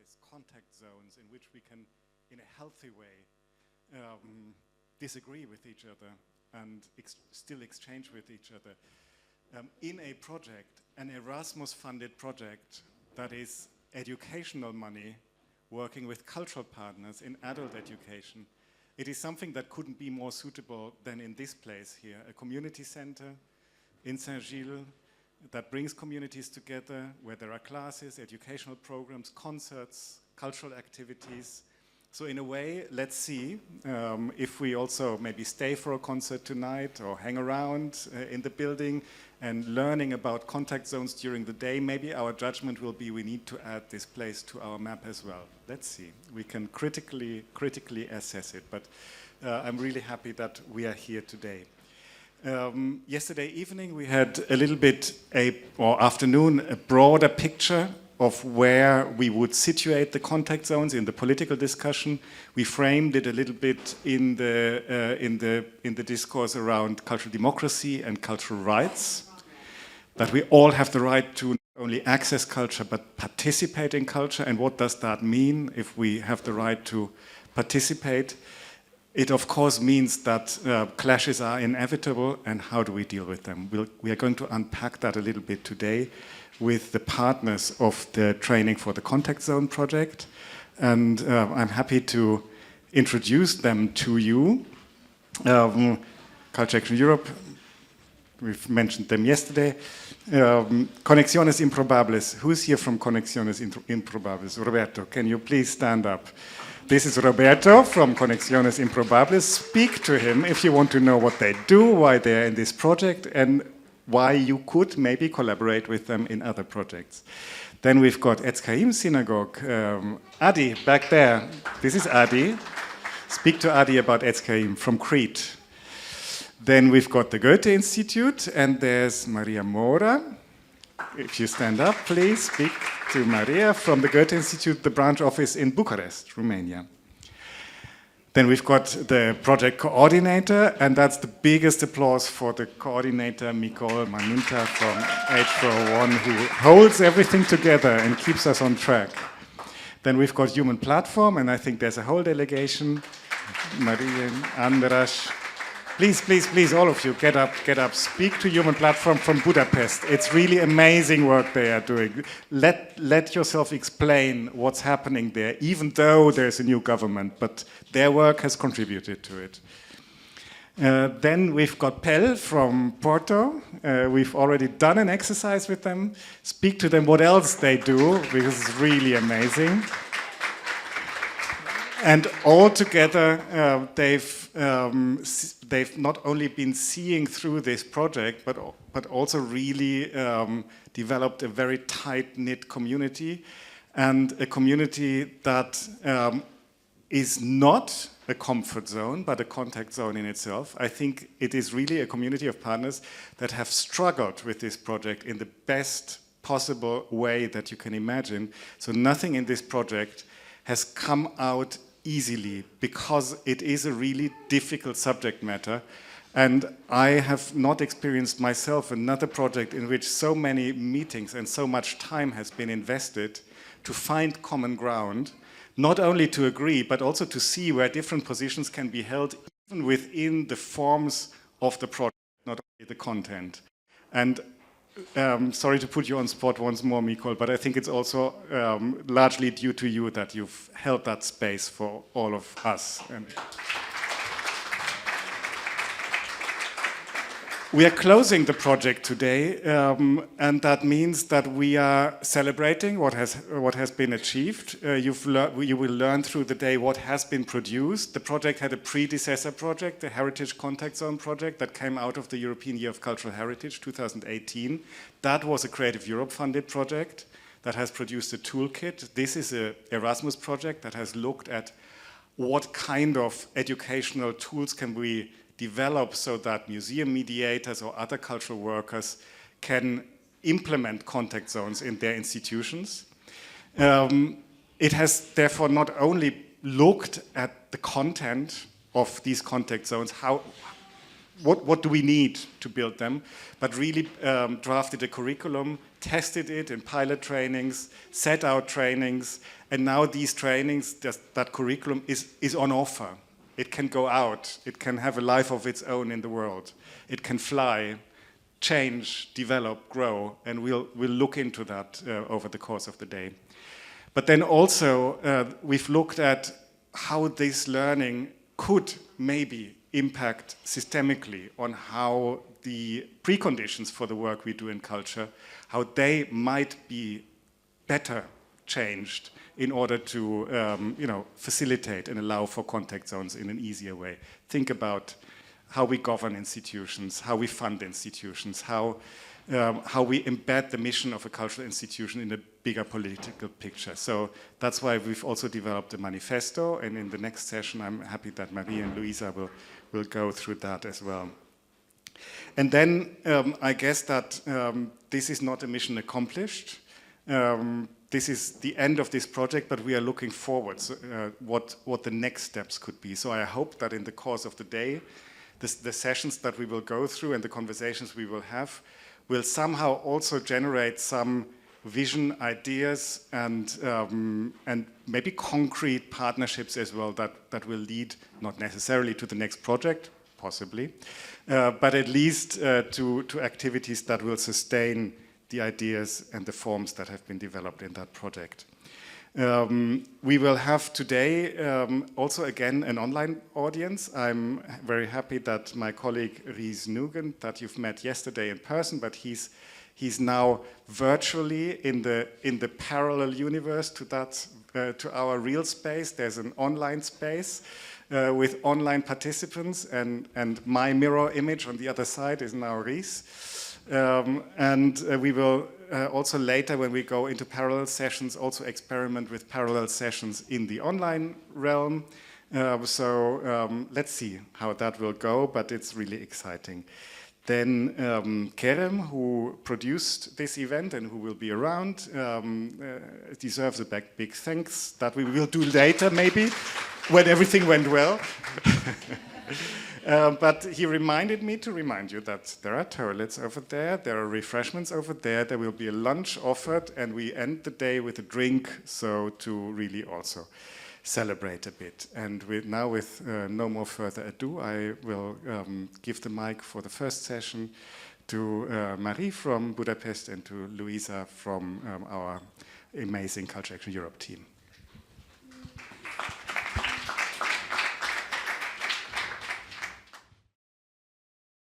as contact zones in which we can, in a healthy way, disagree with each other and still exchange with each other. In a project, an Erasmus-funded project that is educational money, working with cultural partners in adult education, it is something that couldn't be more suitable than in this place here, a community center in Saint-Gilles that brings communities together, where there are classes, educational programs, concerts, cultural activities. So in a way, let's see if we also maybe stay for a concert tonight or hang around in the building and learning about contact zones during the day. Maybe our judgment will be we need to add this place to our map as well. Let's see. We can critically assess it, but I'm really happy that we are here today. Yesterday evening we had a little bit, or afternoon, a broader picture of where we would situate the contact zones in the political discussion. We framed it a little bit in the discourse around cultural democracy and cultural rights, that we all have the right to not only access culture but participate in culture. And what does that mean if we have the right to participate? It of course means that clashes are inevitable, and how do we deal with them? We are going to unpack that a little bit today with the partners of the Training for the Contact Zone project. And I'm happy to introduce them to you. Culture Action Europe, we've mentioned them yesterday. Conexiones Improbables. Who's here from Conexiones Improbables? Roberto, can you please stand up? This is Roberto from Conexiones Improbables. Speak to him if you want to know what they do, why they're in this project, and why you could maybe collaborate with them in other projects. Then we've got Etz Chaim Synagogue. Adi, back there. This is Adi. Speak to Adi about Etz Chaim from Crete. Then we've got the Goethe Institute, and there's Maria Mora. If you stand up, please speak to Maria from the Goethe Institute, the branch office in Bucharest, Romania. Then we've got the project coordinator, and that's the biggest applause for the coordinator, Mikol Maninta from H401, who holds everything together and keeps us on track. Then we've got Human Platform, and I think there's a whole delegation. Maria, Andras. Please, please, please, all of you, get up. Speak to Human Platform from Budapest. It's really amazing work they are doing. Let yourself explain what's happening there, even though there's a new government, but their work has contributed to it. Then we've got Pel from Porto. We've already done an exercise with them. Speak to them what else they do, because it's really amazing. And all together, they've not only been seeing through this project, but also really developed a very tight-knit community, and a community that is not a comfort zone, but a contact zone in itself. I think it is really a community of partners that have struggled with this project in the best possible way that you can imagine. So nothing in this project has come out easily, because it is a really difficult subject matter. And I have not experienced myself another project in which so many meetings and so much time has been invested to find common ground, not only to agree, but also to see where different positions can be held, even within the forms of the project, not only the content. And sorry to put you on spot once more, Mikol, but I think it's also largely due to you that you've held that space for all of us. And we are closing the project today, and that means that we are celebrating what has been achieved. You will learn through the day what has been produced. The project had a predecessor project, the Heritage Contact Zone project, that came out of the European Year of Cultural Heritage 2018. That was a Creative Europe funded project that has produced a toolkit. This is an Erasmus project that has looked at what kind of educational tools can we develop so that museum mediators or other cultural workers can implement contact zones in their institutions. It has therefore not only looked at the content of these contact zones, what do we need to build them, but really drafted a curriculum, tested it in pilot trainings, set out trainings, and now these trainings, that curriculum is on offer. It can go out, it can have a life of its own in the world. It can fly, change, develop, grow, and we'll look into that over the course of the day. But then also, we've looked at how this learning could maybe impact systemically on how the preconditions for the work we do in culture, how they might be better changed in order to facilitate and allow for contact zones in an easier way. Think about how we govern institutions, how we fund institutions, how we embed the mission of a cultural institution in a bigger political picture. So that's why we've also developed a manifesto, and in the next session I'm happy that Marie and Luisa will go through that as well. And then I guess that this is not a mission accomplished. This is the end of this project, but we are looking forward what the next steps could be. So I hope that in the course of the day, the sessions that we will go through and the conversations we will have will somehow also generate some vision, ideas, and maybe concrete partnerships as well that will lead not necessarily to the next project, possibly, but at least to activities that will sustain the ideas and the forms that have been developed in that project. We will have today also again an online audience. I'm very happy that my colleague Ries Nugent, that you've met yesterday in person, but he's now virtually in the parallel universe to that to our real space. There's an online space with online participants, and my mirror image on the other side is now Ries. We will also later, when we go into parallel sessions, also experiment with parallel sessions in the online realm. Let's see how that will go, but it's really exciting. Then Kerem, who produced this event and who will be around, deserves a big thanks. That we will do later, maybe, when everything went well. But he reminded me to remind you that there are toilets over there are refreshments over there will be a lunch offered, and we end the day with a drink, so to really also celebrate a bit. And now with no more further ado, I will give the mic for the first session to Marie from Budapest and to Luisa from our amazing Culture Action Europe team.